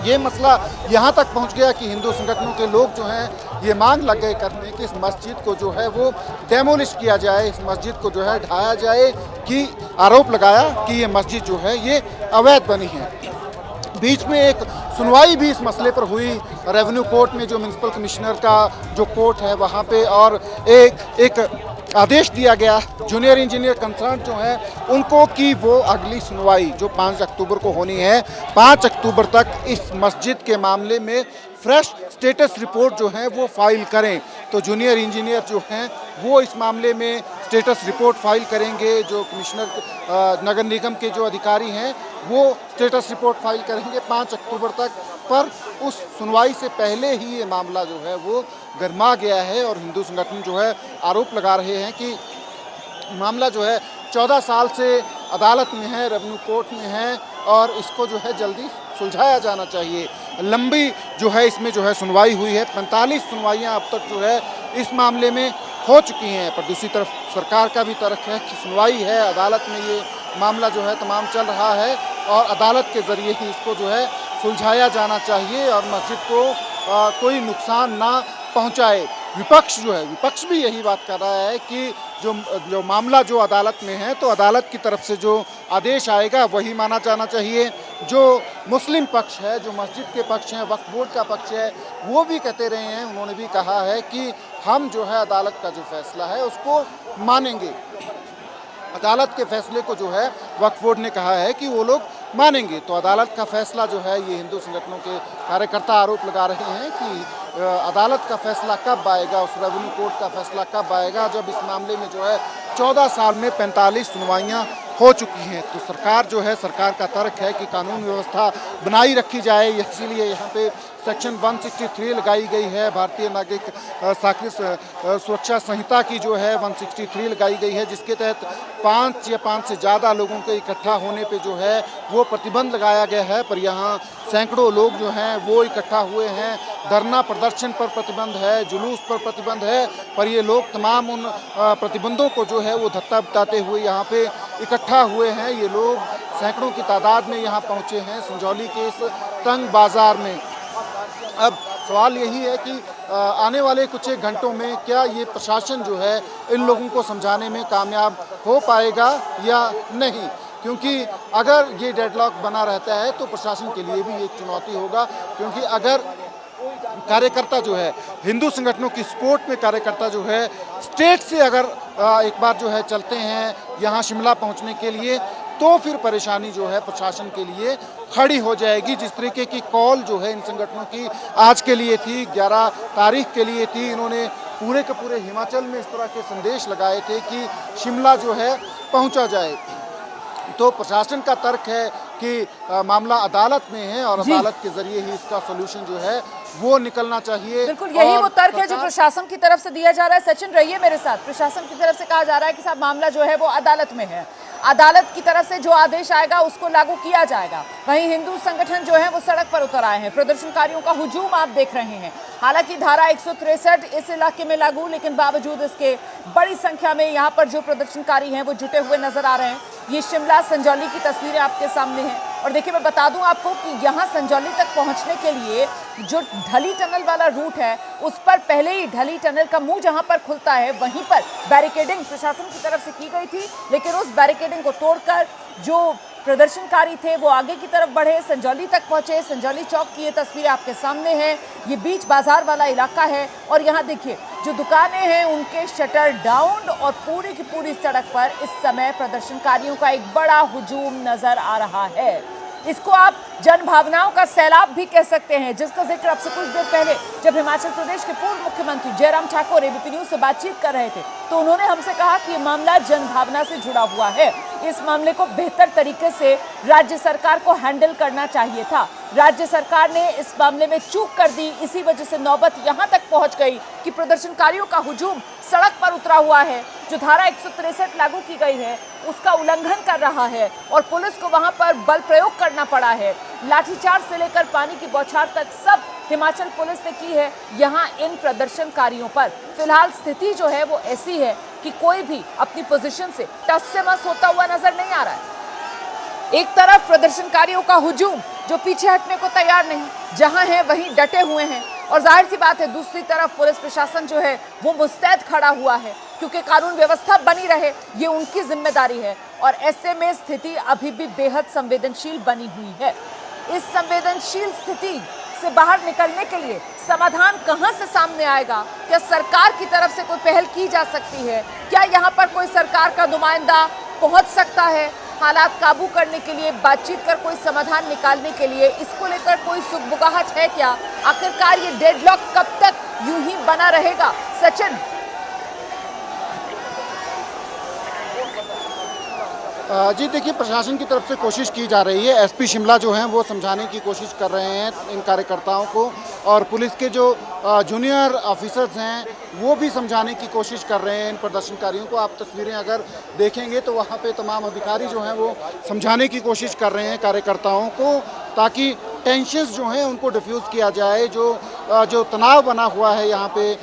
ये मसला यहाँ तक पहुँच गया कि हिंदू संगठनों के लोग जो हैं ये मांग लग गए करने कि इस मस्जिद को जो है वो डेमोलिश किया जाए, इस मस्जिद को जो है ढाया जाए, कि आरोप लगाया कि ये मस्जिद जो है ये अवैध बनी है। बीच में एक सुनवाई भी इस मसले पर हुई रेवेन्यू कोर्ट में, जो म्यूनसिपल कमिश्नर का जो कोर्ट है वहाँ पे, और एक आदेश दिया गया जूनियर इंजीनियर कंसर्न जो है उनको कि वो अगली सुनवाई जो 5 अक्टूबर को होनी है, 5 अक्टूबर तक इस मस्जिद के मामले में फ्रेश स्टेटस रिपोर्ट जो है वो फाइल करें। तो जूनियर इंजीनियर जो हैं वो इस मामले में स्टेटस रिपोर्ट फाइल करेंगे, जो कमिश्नर नगर निगम के जो अधिकारी हैं वो स्टेटस रिपोर्ट फाइल करेंगे 5 अक्टूबर तक। पर उस सुनवाई से पहले ही ये मामला जो है वो गर्मा गया है और हिंदू संगठन जो है आरोप लगा रहे हैं कि मामला जो है 14 साल से अदालत में है, रेवेन्यू कोर्ट में है, और इसको जो है जल्दी सुलझाया जाना चाहिए। लंबी जो है इसमें जो है सुनवाई हुई है, 45 सुनवाइयाँ अब तक जो है इस मामले में हो चुकी हैं। पर दूसरी तरफ सरकार का भी तर्क है कि सुनवाई है, अदालत में ये मामला जो है तमाम चल रहा है और अदालत के ज़रिए ही इसको जो है सुलझाया जाना चाहिए और मस्जिद को कोई नुकसान ना पहुंचाए। विपक्ष जो है, विपक्ष भी यही बात कर रहा है कि जो मामला जो अदालत में है तो अदालत की तरफ से जो आदेश आएगा वही माना जाना चाहिए। जो मुस्लिम पक्ष है, जो मस्जिद के पक्ष हैं, वक्फ बोर्ड का पक्ष है, वो भी कहते रहे हैं, उन्होंने भी कहा है कि हम जो है अदालत का जो फैसला है उसको मानेंगे। अदालत के फैसले को जो है वक्फ बोर्ड ने कहा है कि वो लोग मानेंगे। तो अदालत का फैसला जो है, ये हिंदू संगठनों के कार्यकर्ता आरोप लगा रहे हैं कि अदालत का फैसला कब आएगा, उस रेवेन्यू कोर्ट का फैसला कब आएगा, जब इस मामले में जो है 14 साल में 45 सुनवाइयाँ हो चुकी हैं। तो सरकार जो है, सरकार का तर्क है कि कानून व्यवस्था बनाई रखी जाए, इसीलिए यहाँ पे सेक्शन 163 लगाई गई है। भारतीय नागरिक सुरक्षा संहिता की जो है 163 लगाई गई है, जिसके तहत 5 या 5 से ज़्यादा लोगों के इकट्ठा होने पे जो है वो प्रतिबंध लगाया गया है। पर यहाँ सैकड़ों लोग जो हैं वो इकट्ठा हुए हैं। धरना प्रदर्शन पर प्रतिबंध है, जुलूस पर प्रतिबंध है, पर ये लोग तमाम उन प्रतिबंधों को जो है वो धत्ता बताते हुए यहाँ पे इकट्ठा हुए हैं। ये लोग सैकड़ों की तादाद में यहाँ पहुँचे हैं संजौली के इस तंग बाज़ार में। अब सवाल यही है कि आने वाले कुछ एक घंटों में क्या ये प्रशासन जो है इन लोगों को समझाने में कामयाब हो पाएगा या नहीं, क्योंकि अगर ये डेडलॉक बना रहता है तो प्रशासन के लिए भी एक चुनौती होगा। क्योंकि अगर कार्यकर्ता जो है, हिंदू संगठनों की सपोर्ट में कार्यकर्ता जो है स्टेट से अगर एक बार जो है चलते हैं यहाँ शिमला पहुँचने के लिए, तो फिर परेशानी जो है प्रशासन के लिए खड़ी हो जाएगी। जिस तरीके की कॉल जो है इन संगठनों की आज के लिए थी, 11 तारीख के लिए थी, इन्होंने पूरे के पूरे हिमाचल में इस तरह के संदेश लगाए थे कि शिमला जो है पहुंचा जाए। तो प्रशासन का तर्क है कि मामला अदालत में है और अदालत के जरिए ही इसका सोल्यूशन जो है वो निकलना चाहिए। बिल्कुल यही वो तर्क है जो प्रशासन की तरफ से दिया जा रहा है। सचिन रहिए मेरे साथ। प्रशासन की तरफ से कहा जा रहा है कि साहब मामला जो है वो अदालत में है, अदालत की तरफ से जो आदेश आएगा उसको लागू किया जाएगा। वहीं हिंदू संगठन जो है वो सड़क पर उतर आए हैं, प्रदर्शनकारियों का हुजूम आप देख रहे हैं। हालांकि धारा 163 इस इलाके में लागू, लेकिन बावजूद इसके बड़ी संख्या में यहाँ पर जो प्रदर्शनकारी हैं वो जुटे हुए नजर आ रहे हैं। ये शिमला संजौली की तस्वीरें आपके सामने हैं। और देखिए मैं बता दूं आपको कि यहाँ संजौली तक पहुँचने के लिए जो ढली टनल वाला रूट है उस पर पहले ही ढली टनल का मुंह जहाँ पर खुलता है वहीं पर बैरिकेडिंग प्रशासन की तरफ से की गई थी, लेकिन उस बैरिकेडिंग को तोड़कर जो प्रदर्शनकारी थे वो आगे की तरफ बढ़े, संजौली तक पहुंचे। संजौली चौक की ये तस्वीरें आपके सामने हैं। ये बीच बाजार वाला इलाका है और यहाँ देखिए जो दुकानें हैं उनके शटर डाउन और पूरी की पूरी सड़क पर इस समय प्रदर्शनकारियों का एक बड़ा हुजूम नजर आ रहा है। इसको आप जन भावनाओं का सैलाब भी कह सकते हैं, जिसका जिक्र आपसे कुछ देर पहले जब हिमाचल प्रदेश के पूर्व मुख्यमंत्री जयराम ठाकुर एबीपी न्यूज से बातचीत कर रहे थे तो उन्होंने हमसे कहा कि ये मामला जन भावना से जुड़ा हुआ है। इस मामले को बेहतर तरीके से राज्य सरकार को हैंडल करना चाहिए था। राज्य सरकार ने इस मामले में चूक कर दी, इसी वजह से नौबत यहाँ तक पहुँच गई कि प्रदर्शनकारियों का हुजूम सड़क पर उतरा हुआ है। जो धारा 163 लागू की गई है उसका उल्लंघन कर रहा है और पुलिस को वहां पर बल प्रयोग करना पड़ा है। लाठीचार्ज से लेकर पानी की बौछार तक सब हिमाचल पुलिस ने की है यहाँ इन प्रदर्शनकारियों पर। फिलहाल स्थिति जो है वो ऐसी है कि कोई भी अपनी पोजीशन से टस से मस होता हुआ नजर नहीं आ रहा है। एक तरफ प्रदर्शनकारियों का हुजूम जो पीछे हटने को तैयार नहीं, जहां हैं वहीं डटे हुए हैं। और जाहिर सी बात है दूसरी तरफ पुलिस प्रशासन जो है वो मुस्तैद खड़ा हुआ है, क्योंकि कानून व्यवस्था बनी रहे ये उनकी जिम्मेदारी है। और ऐसे में स्थिति अभी भी बेहद संवेदनशील बनी हुई है। इस संवेदनशील स्थिति से बाहर निकलने के लिए समाधान कहां से सामने आएगा? क्या सरकार की तरफ से कोई पहल की जा सकती है? क्या यहां पर कोई सरकार का नुमाइंदा पहुंच सकता है हालात काबू करने के लिए, बातचीत कर कोई समाधान निकालने के लिए? इसको लेकर कोई सुगबुगाहट है क्या? आखिरकार ये डेडलॉक कब तक यूं ही बना रहेगा? सचिन, जी देखिए, प्रशासन की तरफ से कोशिश की जा रही है। एसपी शिमला जो हैं वो समझाने की कोशिश कर रहे हैं इन कार्यकर्ताओं को, और पुलिस के जो जूनियर ऑफिसर्स हैं वो भी समझाने की कोशिश कर रहे हैं इन प्रदर्शनकारियों को। आप तस्वीरें अगर देखेंगे तो वहाँ पे तमाम अधिकारी जो हैं वो समझाने की कोशिश कर रहे हैं कार्यकर्ताओं को, ताकि टेंशन्स जो हैं उनको डिफ्यूज़ किया जाए, जो तनाव बना हुआ है यहाँ पे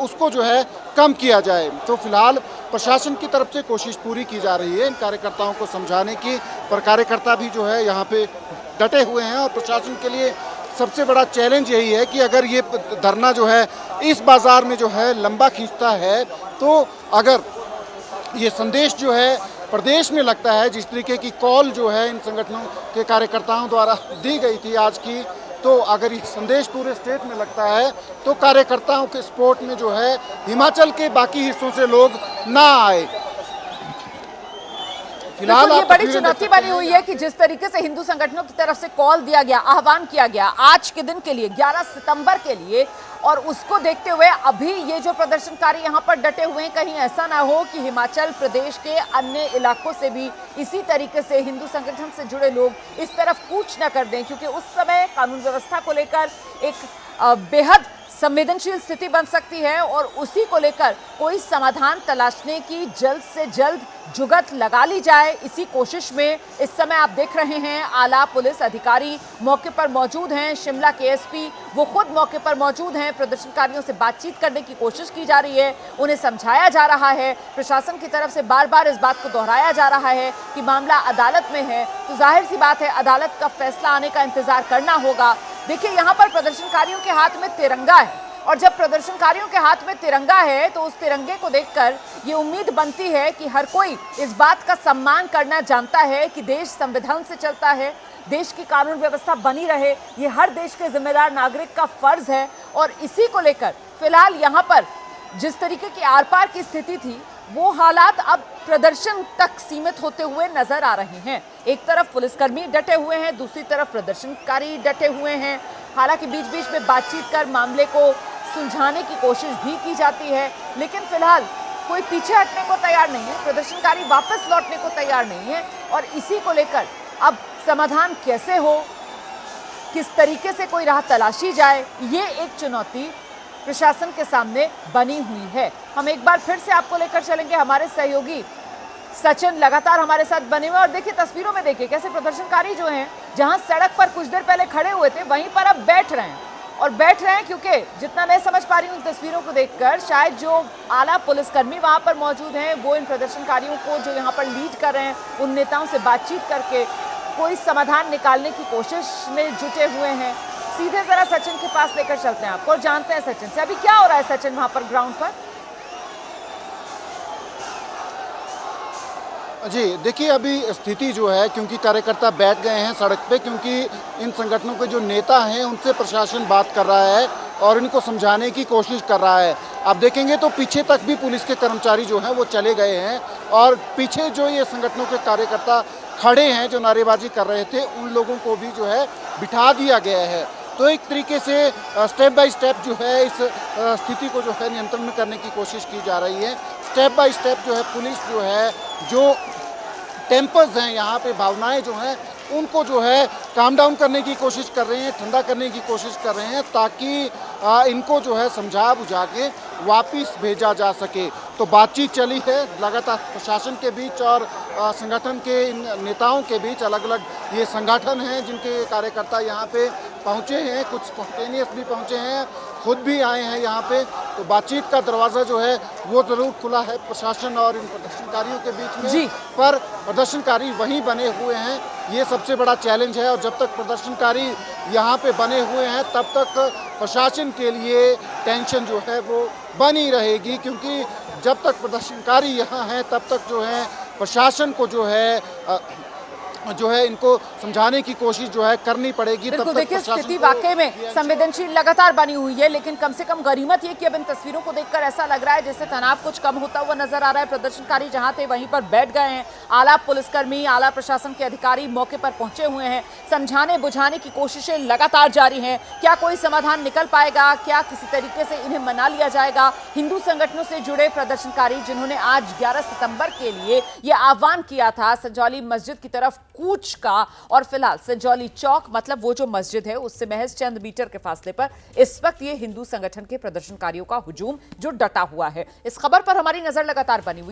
उसको जो है कम किया जाए। तो फिलहाल प्रशासन की तरफ से कोशिश पूरी की जा रही है इन कार्यकर्ताओं को समझाने की, पर कार्यकर्ता भी जो है यहाँ पे डटे हुए हैं। और प्रशासन के लिए सबसे बड़ा चैलेंज यही है कि अगर ये धरना जो है इस बाज़ार में जो है लंबा खींचता है, तो अगर ये संदेश जो है प्रदेश में लगता है, जिस तरीके की कॉल जो है इन संगठनों के कार्यकर्ताओं द्वारा दी गई थी आज की, तो अगर ये संदेश पूरे स्टेट में लगता है तो कार्यकर्ताओं के सपोर्ट में जो है हिमाचल के बाकी हिस्सों से लोग ना आए। फिलहाल ये बड़ी चुनौती बनी हुई है कि जिस तरीके से हिंदू संगठनों की तरफ से कॉल दिया गया, आह्वान किया गया आज के दिन के लिए, 11 सितंबर के लिए, और उसको देखते हुए अभी ये जो प्रदर्शनकारी यहाँ पर डटे हुए हैं, कहीं ऐसा ना हो कि हिमाचल प्रदेश के अन्य इलाकों से भी इसी तरीके से हिंदू संगठन से जुड़े लोग इस तरफ कूच न कर दें, क्योंकि उस समय कानून व्यवस्था को लेकर एक बेहद संवेदनशील स्थिति बन सकती है और उसी को लेकर कोई समाधान तलाशने की जल्द से जल्द जुगत लगा ली जाए। इसी कोशिश में इस समय आप देख रहे हैं आला पुलिस अधिकारी मौके पर मौजूद हैं, शिमला के एसपी वो खुद मौके पर मौजूद हैं। प्रदर्शनकारियों से बातचीत करने की कोशिश की जा रही है, उन्हें समझाया जा रहा है। प्रशासन की तरफ से बार बार इस बात को दोहराया जा रहा है कि मामला अदालत में है, तो जाहिर सी बात है अदालत का फैसला आने का इंतजार करना होगा। देखिए, यहाँ पर प्रदर्शनकारियों के हाथ में तिरंगा है, और जब प्रदर्शनकारियों के हाथ में तिरंगा है तो उस तिरंगे को देखकर ये उम्मीद बनती है कि हर कोई इस बात का सम्मान करना जानता है कि देश संविधान से चलता है, देश की कानून व्यवस्था बनी रहे, ये हर देश के जिम्मेदार नागरिक का फर्ज है। और इसी को लेकर फिलहाल यहाँ पर जिस तरीके की आर पार की स्थिति थी, वो हालात अब प्रदर्शन तक सीमित होते हुए नजर आ रहे हैं। एक तरफ पुलिसकर्मी डटे हुए हैं, दूसरी तरफ प्रदर्शनकारी डटे हुए हैं। हालांकि बीच बीच में बातचीत कर मामले को सुलझाने की कोशिश भी की जाती है, लेकिन फिलहाल कोई पीछे हटने को तैयार नहीं है, प्रदर्शनकारी वापस लौटने को तैयार नहीं है। और इसी को लेकर अब समाधान कैसे हो, किस तरीके से कोई राह तलाशी जाए, ये एक चुनौती प्रशासन के सामने बनी हुई है। हम एक बार फिर से आपको लेकर चलेंगे, हमारे सहयोगी सचिन लगातार हमारे साथ बने हुए। और देखिए तस्वीरों में देखिए कैसे प्रदर्शनकारी जो हैं, जहां सड़क पर कुछ देर पहले खड़े हुए थे वहीं पर अब बैठ रहे हैं, और बैठ रहे हैं क्योंकि जितना मैं समझ पा रही हूँ तस्वीरों को देखकर, शायद जो आला पुलिसकर्मी वहां पर मौजूद हैं वो इन प्रदर्शनकारियों को जो यहाँ पर लीड कर रहे हैं, उन नेताओं से बातचीत करके कोई समाधान निकालने की कोशिश में जुटे हुए हैं। सीधे जरा सचिन के पास लेकर चलते हैं आपको और जानते हैं सचिन से अभी क्या हो रहा है। सचिन, वहां पर ग्राउंड पर जी देखिए, अभी स्थिति जो है, क्योंकि कार्यकर्ता बैठ गए हैं सड़क पे, क्योंकि इन संगठनों के जो नेता हैं उनसे प्रशासन बात कर रहा है और इनको समझाने की कोशिश कर रहा है। आप देखेंगे तो पीछे तक भी पुलिस के कर्मचारी जो हैं वो चले गए हैं, और पीछे जो ये संगठनों के कार्यकर्ता खड़े हैं जो नारेबाजी कर रहे थे, उन लोगों को भी जो है बिठा दिया गया है। तो एक तरीके से स्टेप बाय स्टेप जो है इस स्थिति को जो है नियंत्रण में करने की कोशिश की जा रही है। स्टेप बाय स्टेप जो है पुलिस जो है, जो टेम्पर्स हैं यहाँ पे, भावनाएं जो हैं उनको जो है काम डाउन करने की कोशिश कर रहे हैं, ठंडा करने की कोशिश कर रहे हैं, ताकि इनको जो है समझा बुझा के वापस भेजा जा सके। तो बातचीत चली है लगातार प्रशासन के बीच और संगठन के इन नेताओं के बीच। अलग अलग ये संगठन हैं जिनके कार्यकर्ता यहाँ पे पहुँचे हैं, कुछ स्पॉन्टेनियस भी पहुँचे हैं, खुद भी आए हैं यहाँ पे। तो बातचीत का दरवाज़ा जो है वो ज़रूर खुला है प्रशासन और इन प्रदर्शनकारियों के बीच में, पर प्रदर्शनकारी वहीं बने हुए हैं ये सबसे बड़ा चैलेंज है। और जब तक प्रदर्शनकारी यहाँ पे बने हुए हैं तब तक प्रशासन के लिए टेंशन जो है वो बनी रहेगी, क्योंकि जब तक प्रदर्शनकारी यहाँ हैं तब तक जो है प्रशासन को जो है इनको समझाने की कोशिश जो है करनी पड़ेगी। तब बिल्कुल, तक देखिए प्रशासन स्थिति को वाकई में संवेदनशील लगातार बनी हुई है, लेकिन कम से कम गनीमत ये कि अब इन तस्वीरों को देखकर ऐसा लग रहा है जैसे तनाव कुछ कम होता हुआ नजर आ रहा है। प्रदर्शनकारी जहां थे वहीं पर बैठ गए हैं। आला पुलिसकर्मी, आला प्रशासन के अधिकारी मौके पर पहुंचे हुए हैं। समझाने बुझाने की कोशिशें लगातार जारी हैं। क्या कोई समाधान निकल पाएगा? क्या किसी तरीके से इन्हें मना लिया जाएगा? हिंदू संगठनों से जुड़े प्रदर्शनकारी जिन्होंने आज 11 सितंबर के लिए यह आह्वान किया था संजौली मस्जिद की तरफ कूच का, और फिलहाल संजौली चौक मतलब वो जो मस्जिद है उससे महज चंद मीटर के फासले पर इस वक्त ये हिंदू संगठन के प्रदर्शनकारियों का हुजूम जो डटा हुआ है। इस खबर पर हमारी नजर लगातार बनी हुई है।